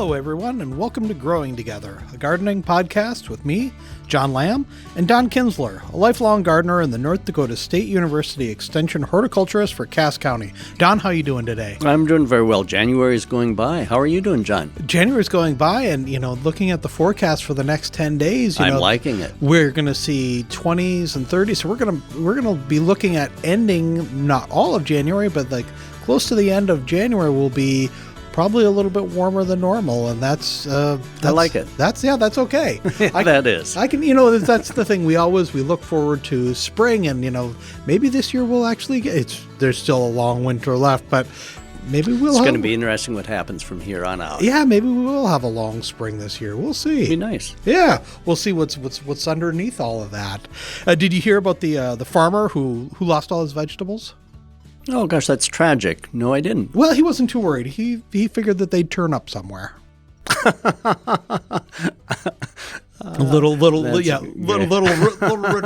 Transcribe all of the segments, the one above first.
Hello, everyone, and welcome to Growing Together, a gardening podcast with me, John Lamb, and Don Kinsler, a lifelong gardener and the North Dakota State University Extension horticulturist for Cass County. Don, how are you doing today? I'm doing very well. January is going by. How are you doing, John? January's going by, and, looking at the forecast for the next 10 days, I'm liking it. We're going to see 20s and 30s, so we're going to be looking at ending, not all of January, but like close to the end of January will be probably a little bit warmer than normal, and that's I like it. That's okay. That is. I can, that's the thing. We look forward to spring, and maybe this year we'll actually get. There's still a long winter left, but maybe we'll. It's going to be interesting what happens from here on out. Yeah, maybe we will have a long spring this year. We'll see. Be nice. Yeah, we'll see what's underneath all of that. Did you hear about the farmer who lost all his vegetables? Oh, gosh, that's tragic. No, I didn't. Well, he wasn't too worried. He figured that they'd turn up somewhere. A little root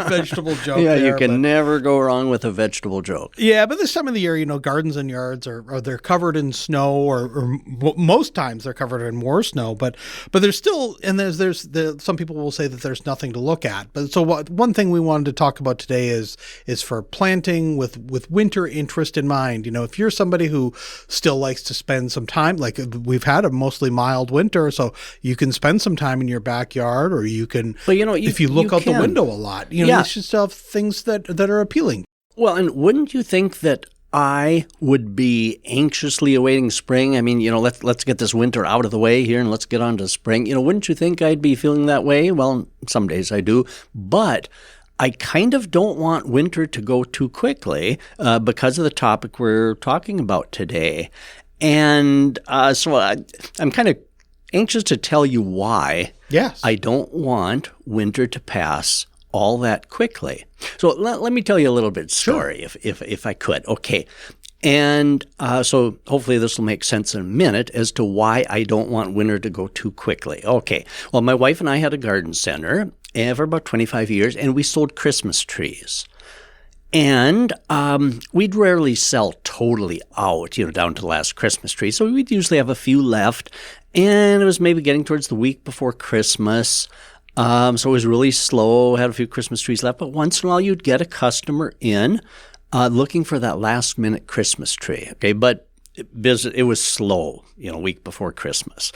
vegetable joke. Yeah, there, you can never go wrong with a vegetable joke. Yeah, but this time of the year, gardens and yards are they're covered in snow, or most times they're covered in more snow. But there's still, and there's some people will say that there's nothing to look at. But so one thing we wanted to talk about today is for planting with winter interest in mind. If you're somebody who still likes to spend some time, like we've had a mostly mild winter, so you can spend some time in your backyard, or you can, but if you look out the window a lot, you should still have things that are appealing. Well, and wouldn't you think that I would be anxiously awaiting spring? I mean, let's get this winter out of the way here and let's get on to spring. Wouldn't you think I'd be feeling that way? Well, some days I do, but I kind of don't want winter to go too quickly because of the topic we're talking about today. And so I'm kind of anxious to tell you why. Yes. I don't want winter to pass all that quickly. So let me tell you a little bit of story, sure, if I could. Okay. And so hopefully this will make sense in a minute as to why I don't want winter to go too quickly. Okay. Well, my wife and I had a garden center for about 25 years, and we sold Christmas trees. And we'd rarely sell totally out, down to the last Christmas tree. So we'd usually have a few left. And it was maybe getting towards the week before Christmas. So it was really slow, had a few Christmas trees left. But once in a while, you'd get a customer in looking for that last-minute Christmas tree. Okay, but it was slow, week before Christmas.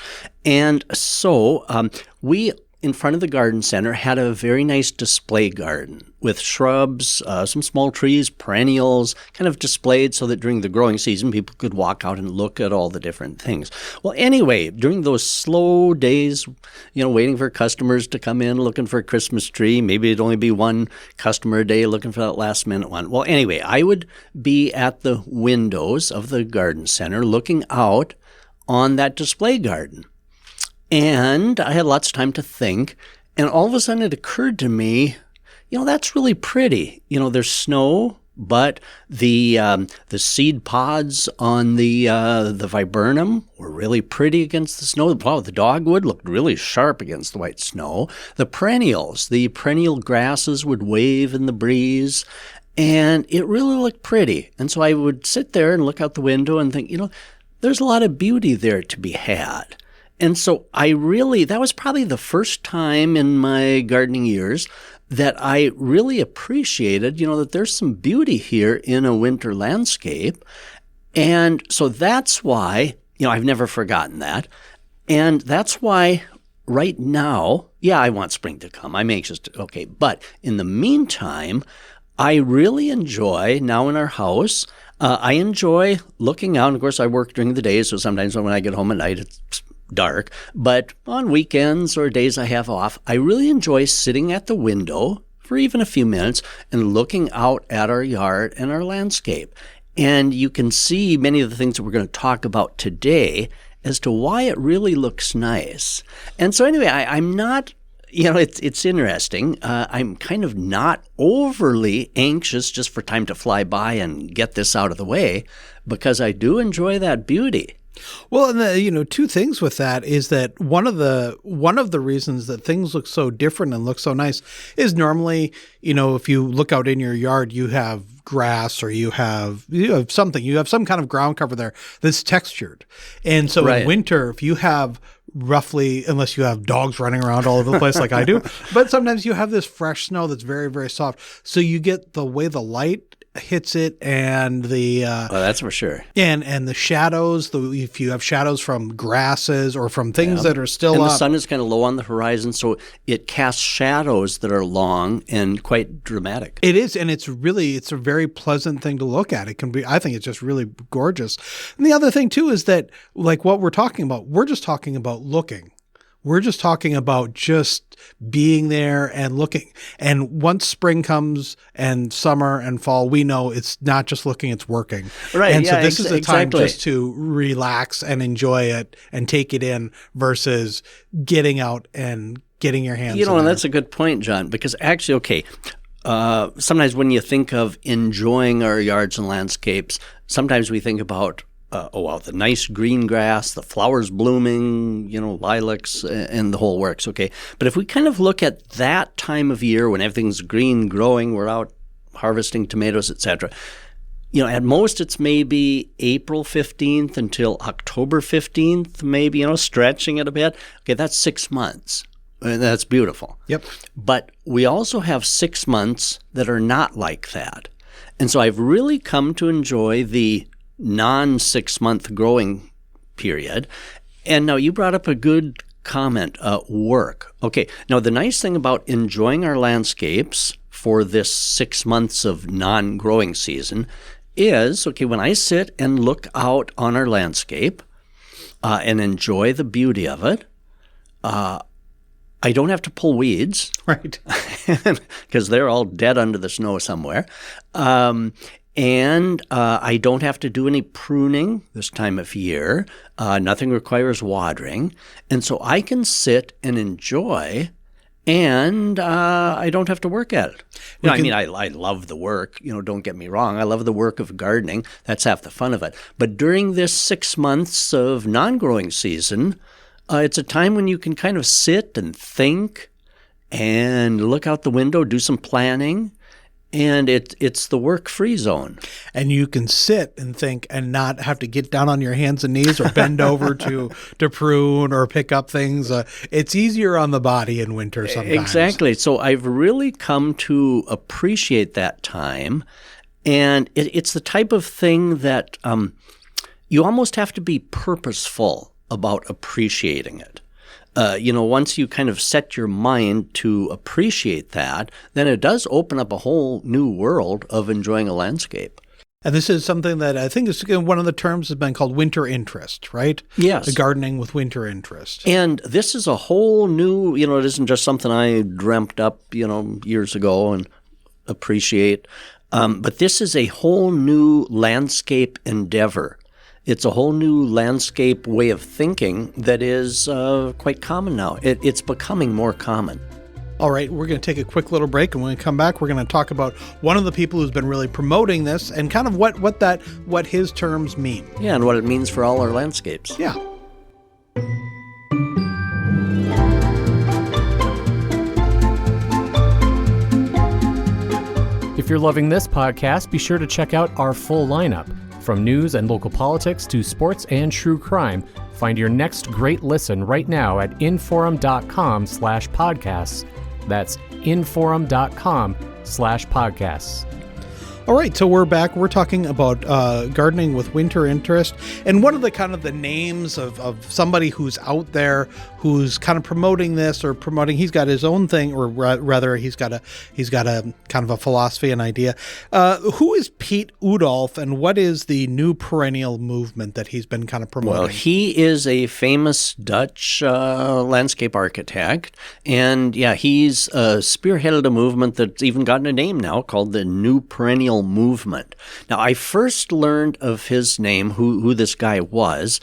And so we, in front of the garden center, had a very nice display garden with shrubs, some small trees, perennials, kind of displayed so that during the growing season, people could walk out and look at all the different things. Well, anyway, during those slow days, waiting for customers to come in looking for a Christmas tree, maybe it'd only be one customer a day looking for that last minute one. Well, anyway, I would be at the windows of the garden center looking out on that display garden. And I had lots of time to think, and all of a sudden it occurred to me, that's really pretty. There's snow, but the seed pods on the viburnum were really pretty against the snow. The dogwood looked really sharp against the white snow. The perennials, the perennial grasses would wave in the breeze, and it really looked pretty. And so I would sit there and look out the window and think, there's a lot of beauty there to be had. And so that was probably the first time in my gardening years that I really appreciated, that there's some beauty here in a winter landscape. And so that's why, I've never forgotten that. And that's why right now, I want spring to come. I'm anxious to, okay. But in the meantime, I really enjoy now in our house, I enjoy looking out. And of course, I work during the day, so sometimes when I get home at night, it's dark, but on weekends or days I have off, I really enjoy sitting at the window for even a few minutes and looking out at our yard and our landscape. And you can see many of the things that we're going to talk about today as to why it really looks nice. And so anyway, I'm not, it's interesting. I'm kind of not overly anxious just for time to fly by and get this out of the way, because I do enjoy that beauty. Well, and two things with that is that one of the reasons that things look so different and look so nice is normally, if you look out in your yard, you have grass or you have some kind of ground cover there that's textured. And so in winter, if you have roughly, unless you have dogs running around all over the place like I do, but sometimes you have this fresh snow that's very, very soft. So you get the way the light hits it and the that's for sure, and the shadows, if you have shadows from grasses or from things that are still and up. The sun is kind of low on the horizon, so it casts shadows that are long and quite dramatic. It is, and it's a very pleasant thing to look at. It can be, I think it's just really gorgeous. And the other thing too is that, like what we're talking about, we're just talking about looking. We're just talking about just being there and looking. And once spring comes and summer and fall, we know it's not just looking, it's working. Right. And so this is a time just to relax and enjoy it and take it in versus getting out and getting your hands in and there. that's a good point, John, because actually, sometimes when you think of enjoying our yards and landscapes, sometimes we think about the nice green grass, the flowers blooming, lilacs and the whole works. Okay. But if we kind of look at that time of year when everything's green, growing, we're out harvesting tomatoes, etc. At most it's maybe April 15th until October 15th, maybe, stretching it a bit. Okay. That's 6 months. And that's beautiful. Yep. But we also have 6 months that are not like that. And so I've really come to enjoy the non-6 month growing period. And now you brought up a good comment, work. Okay, now the nice thing about enjoying our landscapes for this 6 months of non-growing season is, when I sit and look out on our landscape and enjoy the beauty of it, I don't have to pull weeds. Right. Because they're all dead under the snow somewhere. And I don't have to do any pruning this time of year. Nothing requires watering. And so I can sit and enjoy, and I don't have to work at it. I love the work. Don't get me wrong. I love the work of gardening. That's half the fun of it. But during this 6 months of non-growing season, it's a time when you can kind of sit and think and look out the window, do some planning. And it's the work-free zone. And you can sit and think and not have to get down on your hands and knees or bend over to prune or pick up things. It's easier on the body in winter sometimes. Exactly. So I've really come to appreciate that time. And it's the type of thing that you almost have to be purposeful about appreciating it. Once you kind of set your mind to appreciate that, then it does open up a whole new world of enjoying a landscape. And this is something that I think is one of the terms has been called winter interest, right? Yes. The gardening with winter interest. And this is a whole new, it isn't just something I dreamt up, years ago and appreciate. But this is a whole new landscape endeavor. It's a whole new landscape way of thinking that is quite common now. It's becoming more common. All right, we're going to take a quick little break, and when we come back, we're going to talk about one of the people who's been really promoting this and kind of what his terms mean. Yeah, and what it means for all our landscapes. Yeah. If you're loving this podcast, be sure to check out our full lineup. From news and local politics to sports and true crime, find your next great listen right now at inforum.com/podcasts. That's inforum.com/podcasts. All right, so we're back. We're talking about gardening with winter interest, and one of the kind of the names of somebody who's out there who's kind of promoting this or promoting. He's got his own thing, or rather, he's got a kind of a philosophy and idea. Who is Piet Oudolf, and what is the new perennial movement that he's been kind of promoting? Well, he is a famous Dutch landscape architect, and he's spearheaded a movement that's even gotten a name now called the New Perennial Movement. Now, I first learned of his name, who this guy was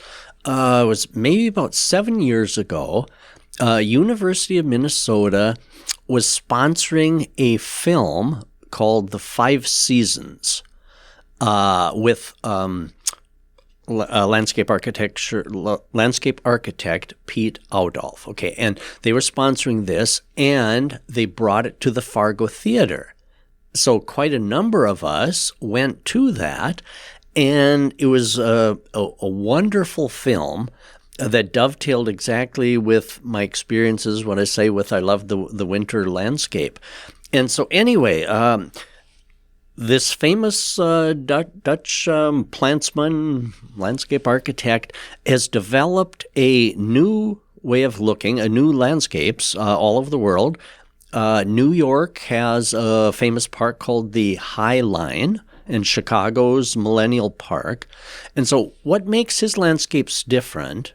maybe about 7 years ago. University of Minnesota was sponsoring a film called The 5 Seasons with landscape architect Piet Oudolf. Okay, and they were sponsoring this, and they brought it to the Fargo Theater. So quite a number of us went to that, and it was a wonderful film that dovetailed exactly with my experiences when I say I love the winter landscape. And so anyway, this famous Dutch plantsman, landscape architect, has developed a new way of looking, a new landscapes all over the world. New York has a famous park called the High Line, and Chicago's Millennial Park. And so what makes his landscapes different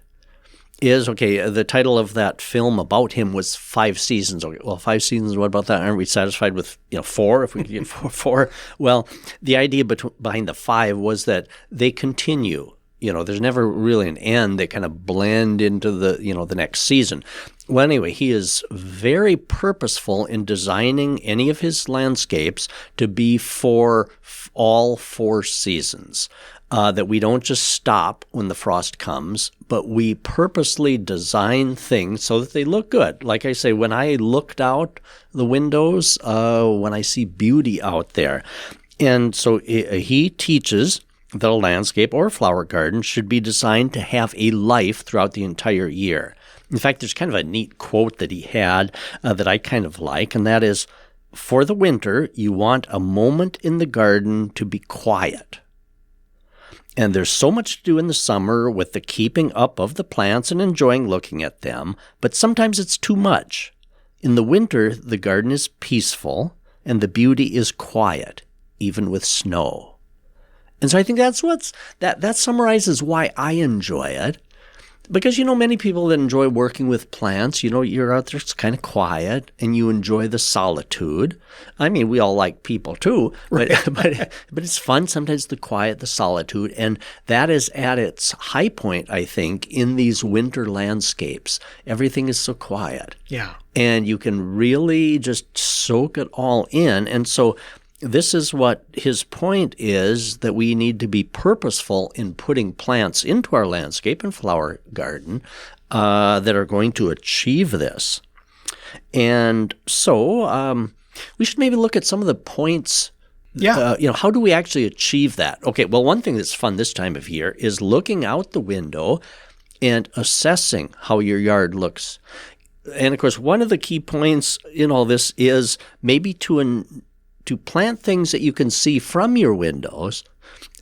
is, the title of that film about him was 5 Seasons. Okay, well, 5 seasons, what about that? Aren't we satisfied with 4 if we could get four? Well, the idea behind the 5 was that they continue. There's never really an end. They kind of blend into the next season. Well, anyway, he is very purposeful in designing any of his landscapes to be for all 4 seasons. That we don't just stop when the frost comes, but we purposely design things so that they look good. Like I say, when I looked out the windows, when I see beauty out there. And so he teaches that a landscape or a flower garden should be designed to have a life throughout the entire year. In fact, there's kind of a neat quote that he had that I kind of like, and that is, for the winter, you want a moment in the garden to be quiet. And there's so much to do in the summer with the keeping up of the plants and enjoying looking at them, but sometimes it's too much. In the winter, the garden is peaceful and the beauty is quiet, even with snow. And so I think that summarizes why I enjoy it. Because, many people that enjoy working with plants, you're out there, it's kind of quiet, and you enjoy the solitude. I mean, we all like people too, but it's fun sometimes, the quiet, the solitude, and that is at its high point, I think, in these winter landscapes. Everything is so quiet. Yeah. And you can really just soak it all in. And so this is what his point is, that we need to be purposeful in putting plants into our landscape and flower garden that are going to achieve this. And so we should maybe look at some of the points. Yeah. How do we actually achieve that? Okay, well, one thing that's fun this time of year is looking out the window and assessing how your yard looks. And, of course, one of the key points in all this is maybe to plant things that you can see from your windows.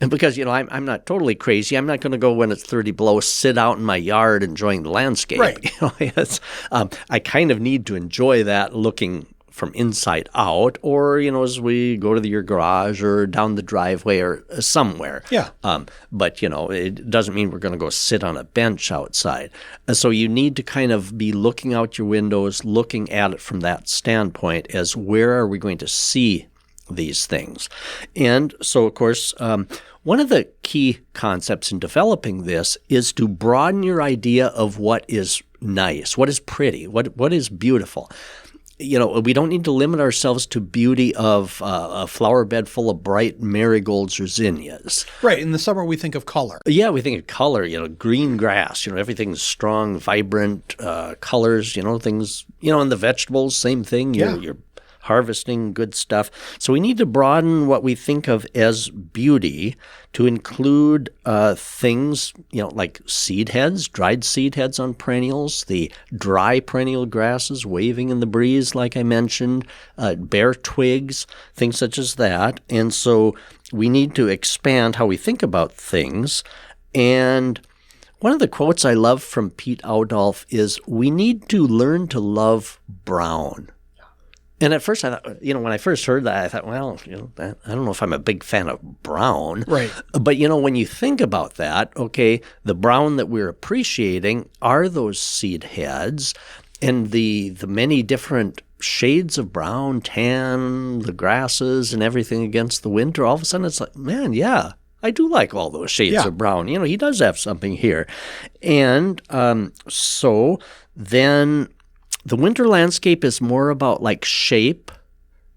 And because, I'm not totally crazy. I'm not going to go when it's 30 below, sit out in my yard enjoying the landscape. Right. I kind of need to enjoy that looking from inside out, or, as we go to your garage or down the driveway or somewhere. Yeah. But, it doesn't mean we're going to go sit on a bench outside. So you need to kind of be looking out your windows, looking at it from that standpoint as where are we going to see these things. And so, of course, one of the key concepts in developing this is to broaden your idea of what is nice, what is pretty, what is beautiful. We don't need to limit ourselves to beauty of a flower bed full of bright marigolds or zinnias. Right. In the summer, we think of color. Yeah, we think of color, green grass, everything's strong, vibrant colors, things, and the vegetables, same thing. You're harvesting good stuff. So we need to broaden what we think of as beauty to include things, like seed heads, dried seed heads on perennials, the dry perennial grasses waving in the breeze, like I mentioned, bare twigs, things such as that. And so we need to expand how we think about things. And one of the quotes I love from Piet Oudolf is, we need to learn to love brown. And at first I thought, when I first heard that, I thought, well, I don't know if I'm a big fan of brown. Right. But, when you think about that, okay, the brown that we're appreciating are those seed heads and the many different shades of brown, tan, the grasses and everything against the winter. All of a sudden it's like, man, yeah, I do like all those shades of brown. He does have something here. And so then the winter landscape is more about like shape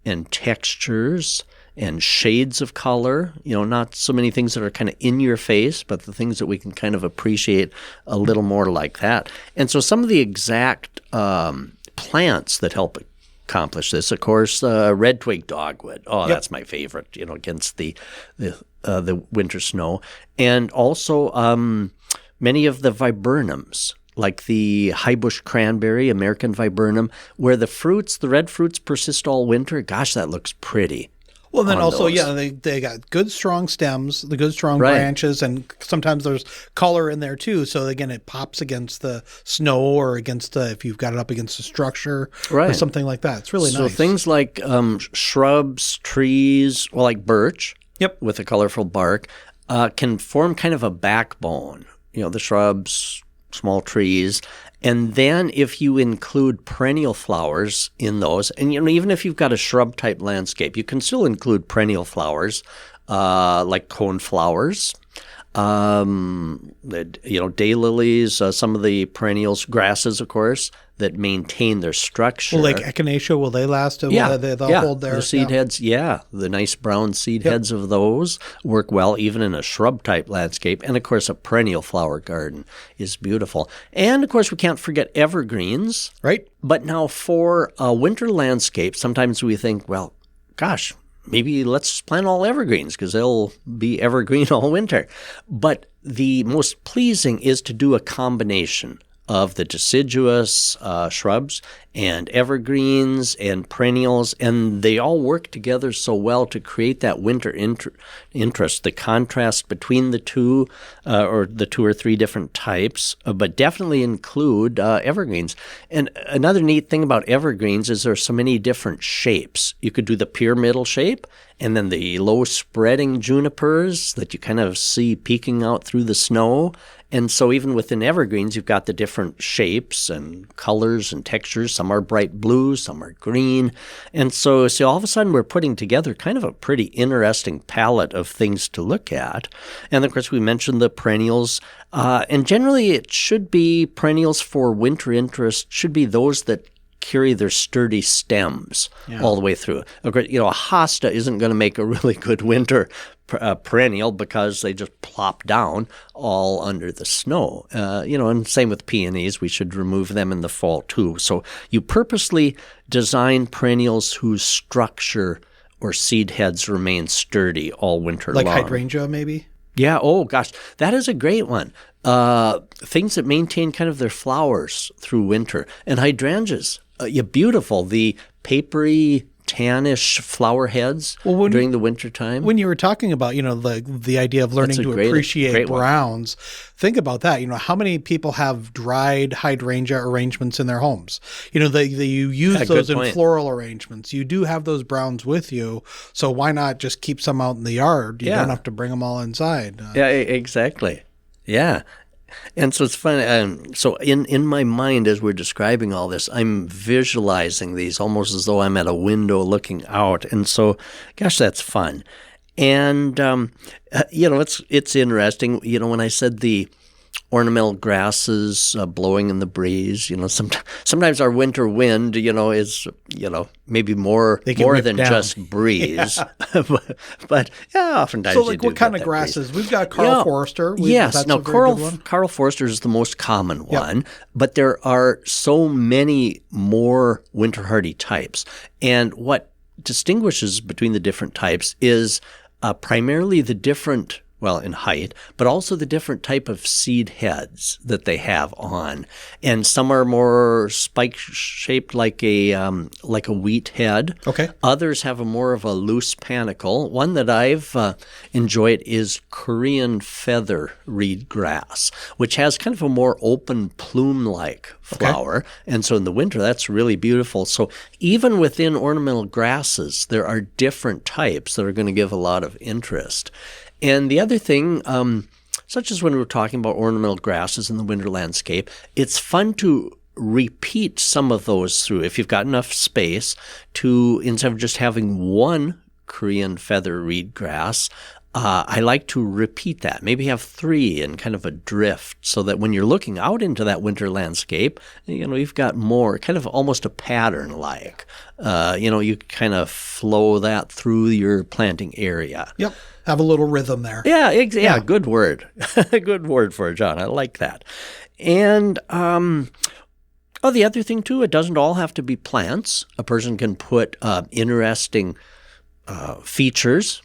and textures and shades of color, not so many things that are kind of in your face, but the things that we can kind of appreciate a little more like that. And so some of the exact plants that help accomplish this, of course, red twig dogwood. Oh, that's my favorite, against the winter snow. And also many of the viburnums, like the high bush cranberry, American viburnum, where the red fruits persist all winter. Gosh, that looks pretty. Well, then also, they got good strong stems, the good strong branches, and sometimes there's color in there too. So again, it pops against the snow or against if you've got it up against a structure or something like that. It's really nice. So things like shrubs, trees, well, like birch, with a colorful bark, can form kind of a backbone. The shrubs, small trees. And then if you include perennial flowers in those, and even if you've got a shrub-type landscape, you can still include perennial flowers like coneflowers, daylilies, some of the perennials, grasses, of course, that maintain their structure. Well, like echinacea, will they last? They'll hold their... The seed heads, the nice brown seed heads of those work well even in a shrub-type landscape. And, of course, a perennial flower garden is beautiful. And, of course, we can't forget evergreens. Right. But now for a winter landscape, sometimes we think, well, gosh, maybe let's plant all evergreens because they'll be evergreen all winter. But the most pleasing is to do a combination of the deciduous shrubs and evergreens and perennials, and they all work together so well to create that winter interest, the contrast between the two or the two or three different types, but definitely include evergreens. And another neat thing about evergreens is there's so many different shapes. You could do the pyramidal shape, and then the low-spreading junipers that you kind of see peeking out through the snow. And so even within evergreens, you've got the different shapes and colors and textures. Some are bright blue, some are green. And so all of a sudden we're putting together kind of a pretty interesting palette of things to look at. And of course, we mentioned the perennials. And generally, it should be perennials for winter interest, should be those that carry their sturdy stems all the way through. A hosta isn't going to make a really good winter perennial because they just plop down all under the snow. And same with peonies. We should remove them in the fall too. So you purposely design perennials whose structure or seed heads remain sturdy all winter long. Like hydrangea, maybe? Yeah. Oh, gosh. That is a great one. Things that maintain kind of their flowers through winter. And hydrangeas, beautiful. The papery, tannish flower heads during the winter time. When you were talking about, the idea of learning to appreciate browns, think about that. How many people have dried hydrangea arrangements in their homes? You use those in floral arrangements. You do have those browns with you, so why not just keep some out in the yard? You don't have to bring them all inside. Exactly. Yeah. And so it's fun. So in my mind, as we're describing all this, I'm visualizing these almost as though I'm at a window looking out. And so, gosh, that's fun. And, it's interesting. When I said the ornamental grasses blowing in the breeze, sometimes our winter wind, is, maybe more than down. just breeze. but oftentimes. So, like, what kind of grasses? We've got Carl Forster. Carl Forster is the most common one, but there are so many more winter hardy types. And what distinguishes between the different types is primarily the different, in height, but also the different type of seed heads that they have on. And some are more spike-shaped like a wheat head. Okay. Others have more of a loose panicle. One that I've enjoyed is Korean feather reed grass, which has kind of a more open plume-like flower. Okay. And so in the winter, that's really beautiful. So even within ornamental grasses, there are different types that are going to give a lot of interest. And the other thing, such as when we're talking about ornamental grasses in the winter landscape, it's fun to repeat some of those through, if you've got enough space, to, instead of just having one Korean feather reed grass, I like to repeat that. Maybe have 3 in kind of a drift so that when you're looking out into that winter landscape, you've got more, kind of almost a pattern like. You kind of flow that through your planting area. Yep. Have a little rhythm there. Yeah, good word. Good word for it, John. I like that. And the other thing, too, it doesn't all have to be plants. A person can put interesting features,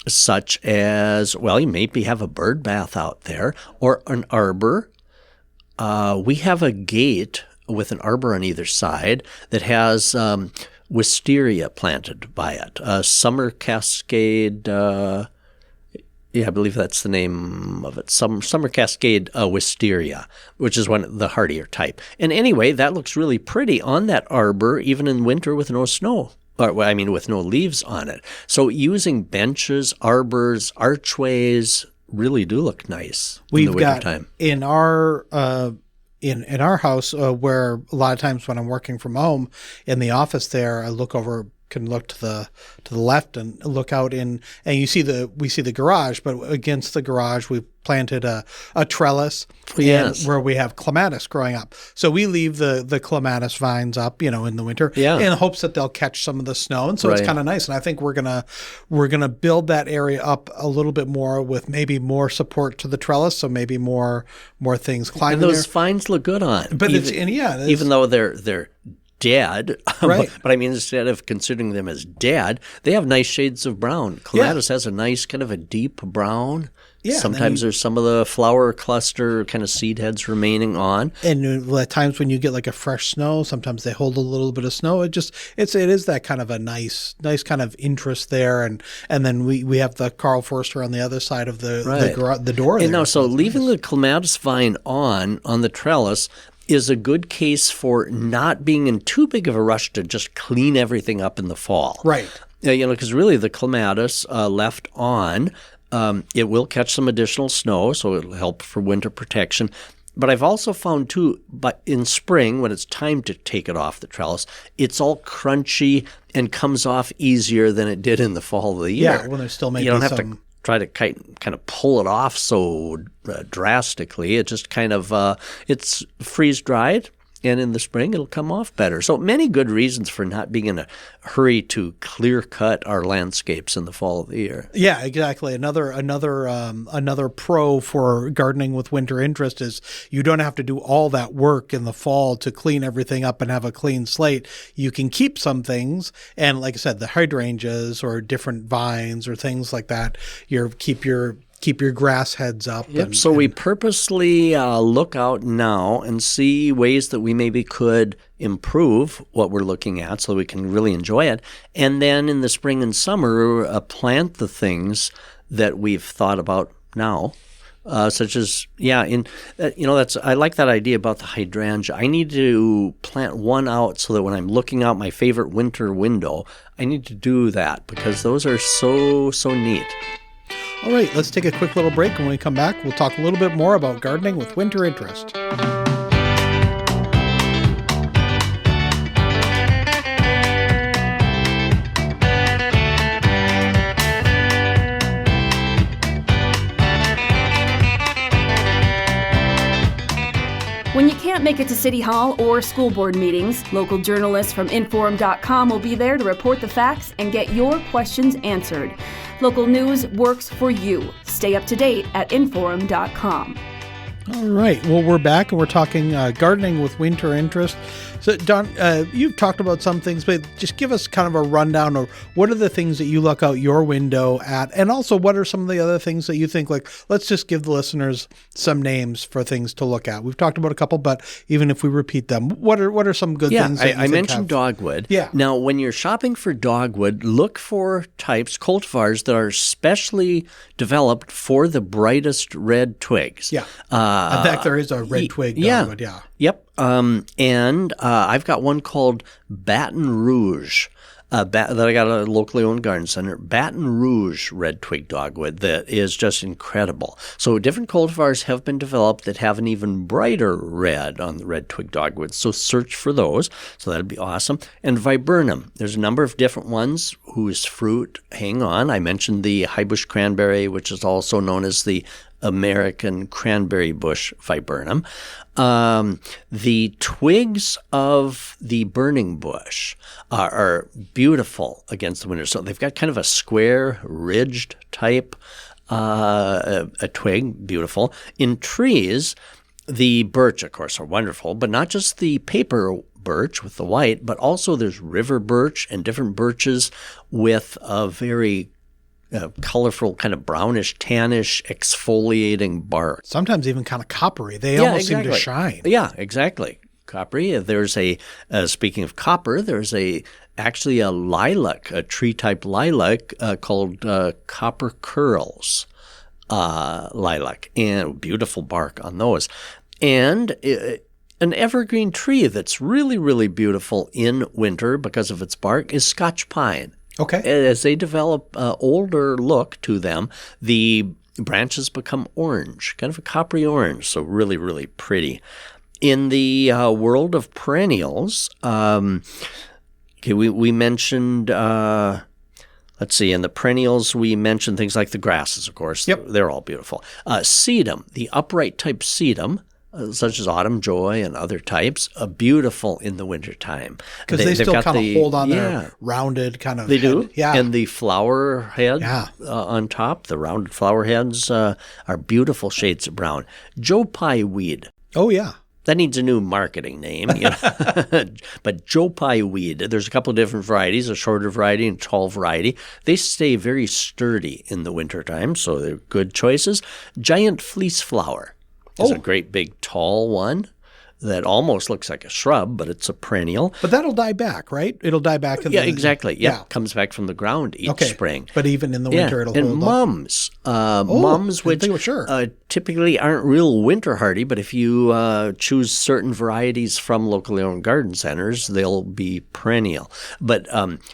such as, you maybe have a bird bath out there or an arbor. We have a gate with an arbor on either side that has wisteria planted by it. Summer cascade, I believe that's the name of it. Summer cascade wisteria, which is the hardier type. And anyway, that looks really pretty on that arbor, even in winter with no snow. With no leaves on it. So using benches, arbors, archways really do look nice in the wintertime. In our in our house where a lot of times when I'm working from home in the office there, I can look to the left and look out and we see the garage, but against the garage we've planted a trellis where we have clematis growing up. So we leave the clematis vines up, in the winter in hopes that they'll catch some of the snow. And so it's kind of nice. And I think we're gonna build that area up a little bit more with maybe more support to the trellis. So maybe more things climbing. And those vines look good on. But even though they're dead, right. but instead of considering them as dead, they have nice shades of brown. Clematis has a nice kind of a deep brown. Yeah, sometimes there's some of the flower cluster kind of seed heads remaining on. And at times when you get like a fresh snow, sometimes they hold a little bit of snow. It is that kind of a nice kind of interest there. And then we have the Carl Forster on the other side of the door. And now, so leaving the clematis vine on the trellis is a good case for not being in too big of a rush to just clean everything up in the fall. Right. Because really the clematis left on, it will catch some additional snow, so it'll help for winter protection. But I've also found, too, but in spring, when it's time to take it off the trellis, it's all crunchy and comes off easier than it did in the fall of the year. Yeah, when there's still maybe you don't have to try to kind of pull it off so drastically. It just kind of it's freeze-dried, and in the spring it'll come off better. So many good reasons for not being in a hurry to clear-cut our landscapes in the fall of the year. Yeah, exactly. Another pro for gardening with winter interest is you don't have to do all that work in the fall to clean everything up and have a clean slate. You can keep some things, and like I said, the hydrangeas or different vines or things like that. Keep your grass heads up. Yep. So we purposely look out now and see ways that we maybe could improve what we're looking at so we can really enjoy it. And then in the spring and summer, plant the things that we've thought about now. Such as, I like that idea about the hydrangea. I need to plant one out so that when I'm looking out my favorite winter window, I need to do that because those are so neat. All right, let's take a quick little break. When we come back, we'll talk a little bit more about gardening with winter interest. When you can't make it to City Hall or school board meetings, local journalists from Inforum.com will be there to report the facts and get your questions answered. Local news works for you. Stay up to date at Inforum.com. All right. Well, we're back and we're talking gardening with winter interest. So, Don, you've talked about some things, but just give us kind of a rundown of what are the things that you look out your window at, and also what are some of the other things that you think, like, let's just give the listeners some names for things to look at. We've talked about a couple, but even if we repeat them, what are some good things that you I mentioned dogwood. Yeah. Now, when you're shopping for dogwood, look for types, cultivars, that are specially developed for the brightest red twigs. Yeah. In fact, there is a red twig dogwood. Yep. And I've got one called Baton Rouge. that I got at a locally owned garden center, Baton Rouge red twig dogwood that is just incredible. So different cultivars have been developed that have an even brighter red on the red twig dogwood. So search for those. So that'd be awesome. And viburnum. There's a number of different ones whose fruit hang on. I mentioned the high bush cranberry, which is also known as the American cranberry bush viburnum. The twigs of the burning bush are beautiful against the winter. So they've got kind of a square, ridged type a twig, beautiful. In trees, the birch, of course, are wonderful, but not just the paper birch with the white, but also there's river birch and different birches with a very colorful, kind of brownish, tannish, exfoliating bark. Sometimes even kind of coppery. They almost seem to shine. Yeah, exactly. Coppery. There's speaking of copper, there's actually a lilac, a tree-type lilac called copper curls lilac, and beautiful bark on those. And an evergreen tree that's really, really beautiful in winter because of its bark is Scotch pine. Okay. As they develop older look to them, the branches become orange, kind of a coppery orange, so really, really pretty. In the world of perennials, we mentioned, let's see, in the perennials we mentioned things like the grasses, of course. Yep. They're all beautiful. Sedum, the upright type sedum, such as autumn joy and other types, beautiful in the wintertime. Because they still kind of hold on their rounded kind of They head. do? Yeah. And the flower head on top, the rounded flower heads are beautiful shades of brown. Joe Pye weed. Oh, yeah. That needs a new marketing name. But Joe Pye weed, there's a couple of different varieties, a shorter variety and a tall variety. They stay very sturdy in the wintertime, so they're good choices. Giant fleece flower. It's a great big tall one that almost looks like a shrub, but it's a perennial. But that'll die back, right? It'll die back. Exactly. Yeah, comes back from the ground each spring. But even in the winter, it'll hold mums. Mums, which typically aren't real winter hardy, but if you choose certain varieties from locally owned garden centers, they'll be perennial. But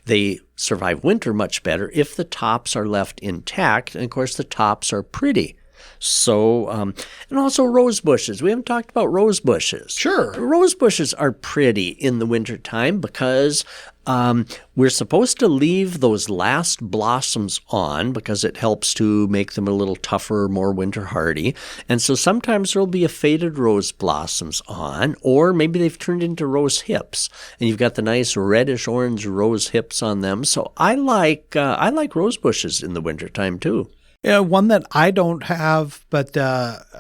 they survive winter much better if the tops are left intact. And, of course, the tops are pretty. So, and also rose bushes. We haven't talked about rose bushes. Sure. Rose bushes are pretty in the wintertime because we're supposed to leave those last blossoms on because it helps to make them a little tougher, more winter hardy. And so sometimes there'll be a faded rose blossoms on, or maybe they've turned into rose hips, and you've got the nice reddish orange rose hips on them. So I like rose bushes in the wintertime too. Yeah, one that I don't have, but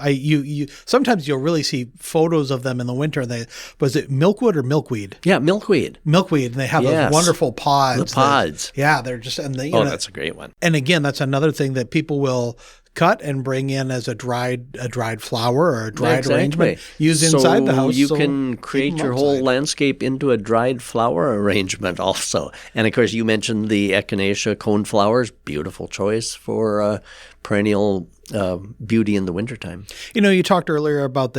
you sometimes you'll really see photos of them in the winter. Was it milkwood or milkweed? Yeah, milkweed. Milkweed, and they have those wonderful pods. The pods. They're just that's a great one. And again, that's another thing that people will cut and bring in as a dried flower or a dried arrangement used inside the house. You can create your whole landscape into a dried flower arrangement also. And of course, you mentioned the echinacea coneflowers, beautiful choice for perennial beauty in the wintertime. You talked earlier about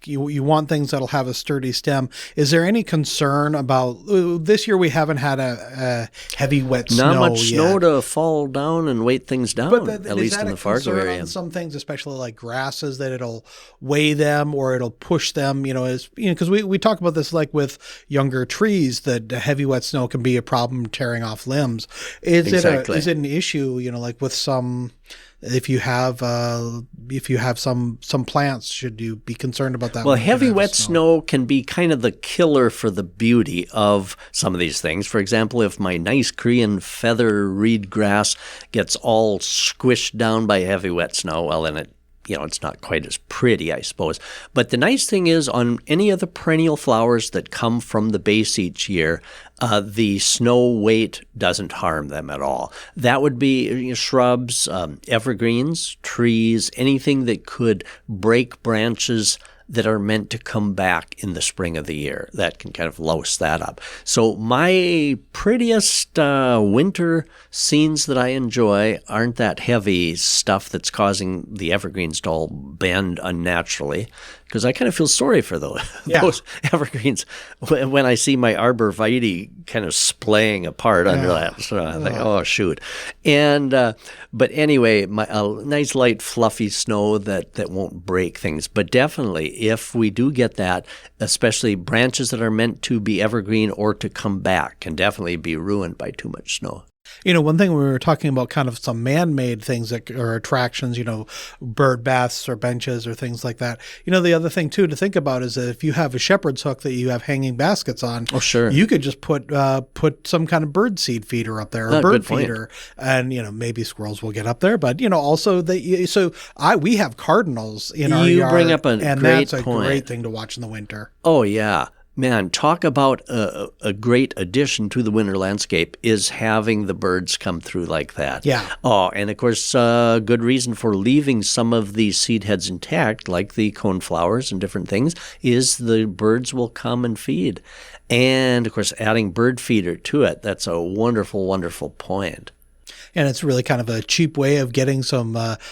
you want things that'll have a sturdy stem. Is there any concern about this year? We haven't had a heavy wet snow. Not much snow to fall down and weight things down, at least in the Fargo area. On some things, especially like grasses, that it'll weigh them or it'll push them. Because we talk about this like with younger trees, that heavy wet snow can be a problem tearing off limbs. Is it an issue? Like with some. If you have some plants, should you be concerned about that? Well, heavy wet snow can be kind of the killer for the beauty of some of these things. For example, if my nice Korean feather reed grass gets all squished down by heavy wet snow, well, then it's not quite as pretty, I suppose. But the nice thing is, on any of the perennial flowers that come from the base each year, the snow weight doesn't harm them at all. That would be shrubs, evergreens, trees, anything that could break branches that are meant to come back in the spring of the year. That can kind of louse that up. So my prettiest winter scenes that I enjoy aren't that heavy stuff that's causing the evergreens to all bend unnaturally. because I kind of feel sorry for those evergreens when I see my arborvitae kind of splaying apart under that. So I think, oh shoot. And but anyway, a nice light fluffy snow that won't break things. But definitely, if we do get that, especially branches that are meant to be evergreen or to come back, can definitely be ruined by too much snow. One thing we were talking about kind of some man-made things that are attractions, bird baths or benches or things like that. The other thing too to think about is that if you have a shepherd's hook that you have hanging baskets on, you could just put some kind of bird seed feeder up there, or bird feeder, and maybe squirrels will get up there. But also we have cardinals in our yard, bring up a and great that's a point. great thing to watch in the winter. Oh yeah. Man, talk about a great addition to the winter landscape is having the birds come through like that. Yeah. Oh, and of course, good reason for leaving some of these seed heads intact, like the coneflowers and different things, is the birds will come and feed. And of course, adding bird feeder to it, that's a wonderful, wonderful point. And it's really kind of a cheap way of getting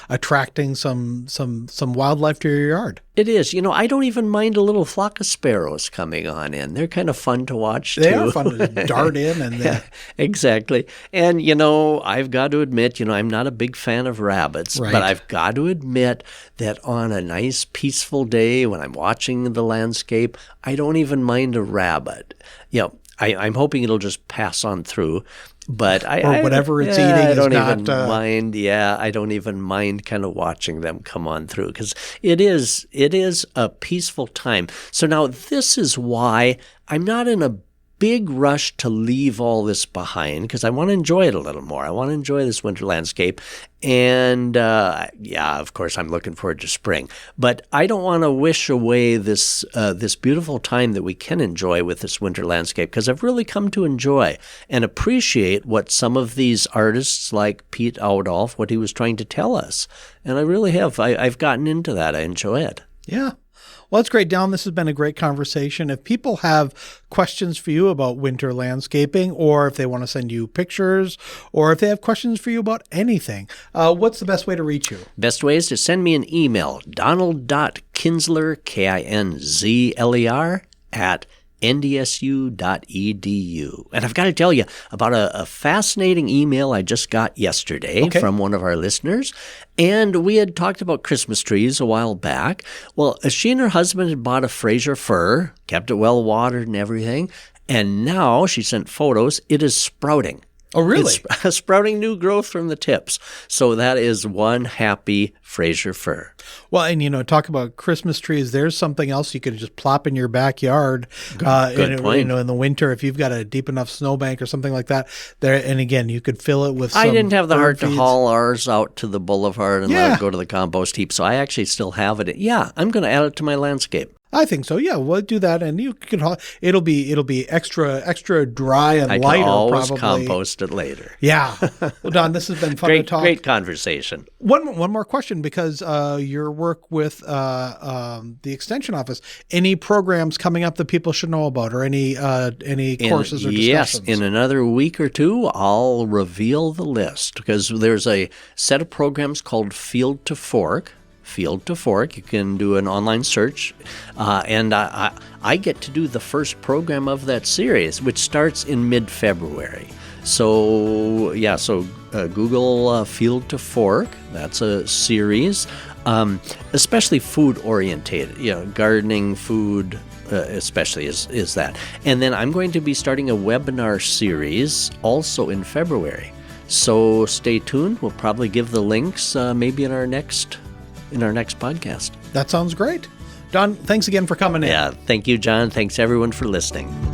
attracting some wildlife to your yard. It is. I don't even mind a little flock of sparrows coming on in. They're kind of fun to watch, too. They are fun to dart in. And exactly. And, I've got to admit, I'm not a big fan of rabbits, but I've got to admit that on a nice, peaceful day when I'm watching the landscape, I don't even mind a rabbit. I'm hoping it'll just pass on through. But whatever it's eating I don't is not, even mind. Yeah, I don't even mind kind of watching them come on through because it is a peaceful time. So now this is why I'm not in a big rush to leave all this behind because I want to enjoy it a little more. I want to enjoy this winter landscape. And of course, I'm looking forward to spring. But I don't want to wish away this beautiful time that we can enjoy with this winter landscape because I've really come to enjoy and appreciate what some of these artists like Piet Oudolf, what he was trying to tell us. And I really have. I've gotten into that. I enjoy it. Yeah. Well, that's great, Don. This has been a great conversation. If people have questions for you about winter landscaping, or if they want to send you pictures, or if they have questions for you about anything, what's the best way to reach you? Best way is to send me an email, donald.kinsler, Kinzler, at ndsu.edu. And I've got to tell you about a fascinating email I just got yesterday from one of our listeners. And we had talked about Christmas trees a while back. Well, she and her husband had bought a Fraser fir, kept it well watered and everything. And now she sent photos. It is sprouting. Oh, really? It's sprouting new growth from the tips. So that is one happy Fraser fir. Well, and talk about Christmas trees. There's something else you could just plop in your backyard. Good point. In the winter, if you've got a deep enough snowbank or something like that. There, and again, you could fill it with. I didn't have the heart to haul ours out to the boulevard and let it go to the compost heap, so I actually still have it. Yeah, I'm going to add it to my landscape. I think so. Yeah, we'll do that, and you can. It'll be extra dry and lighter. I can always probably compost it later. Yeah. Well, Don, this has been fun to talk. Great conversation. One more question, because your work with the Extension Office. Any programs coming up that people should know about, or any courses or discussions? Yes, in another week or two, I'll reveal the list because there's a set of programs called Field to Fork. Field to Fork. You can do an online search. And I get to do the first program of that series, which starts in mid-February. So, Google Field to Fork. That's a series, especially food-orientated. Gardening, food, especially is that. And then I'm going to be starting a webinar series also in February. So stay tuned. We'll probably give the links maybe in our next podcast. That sounds great. Don, thanks again for coming in. Yeah, thank you, John. Thanks, everyone, for listening.